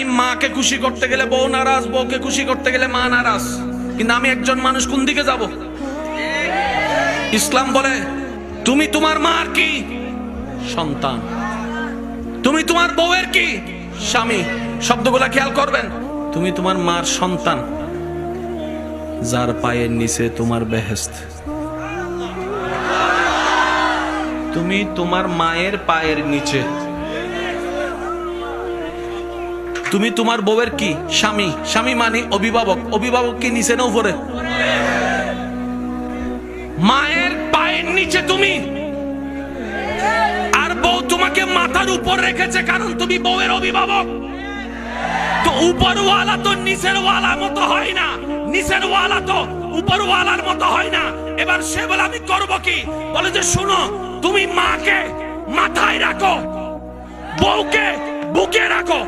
আমি মাকে খুশি করতে গেলে বউ নারাজ, বউকে খুশি করতে গেলে মা নারাজ। কিন্তু আমি একজন মানুষ, কোন দিকে যাব? ইসলাম বলে তুমি তোমার মার কি? সন্তান। তুমি তোমার বউয়ের কি? স্বামী। শব্দগুলা খেয়াল করবেন। তুমি তোমার মার সন্তান, যার পায়ের নিচে তোমার বেহেশত। তুমি তোমার মায়ের পায়ের নিচে। তুমি তোমার বউয়ের কি? স্বামী। স্বামী মানে অভিভাবক। অভিভাবক কি নিচে না উপরে? মায়ের পায়ের নিচে তুমি, আর বউ তোমাকে মাথার উপর রেখেছে, কারণ তুমি বউয়ের অভিভাবক। তো উপরওয়ালা তো নিচের ওয়ালার মতো হয় না, নিচের ওয়ালা তো উপরওয়ালার মতো হয় না। এবার সে বলে আমি করব কি? বলে যে শুনো, তুমি মাকে মাথায় রাখো, বউকে বুকে রাখো।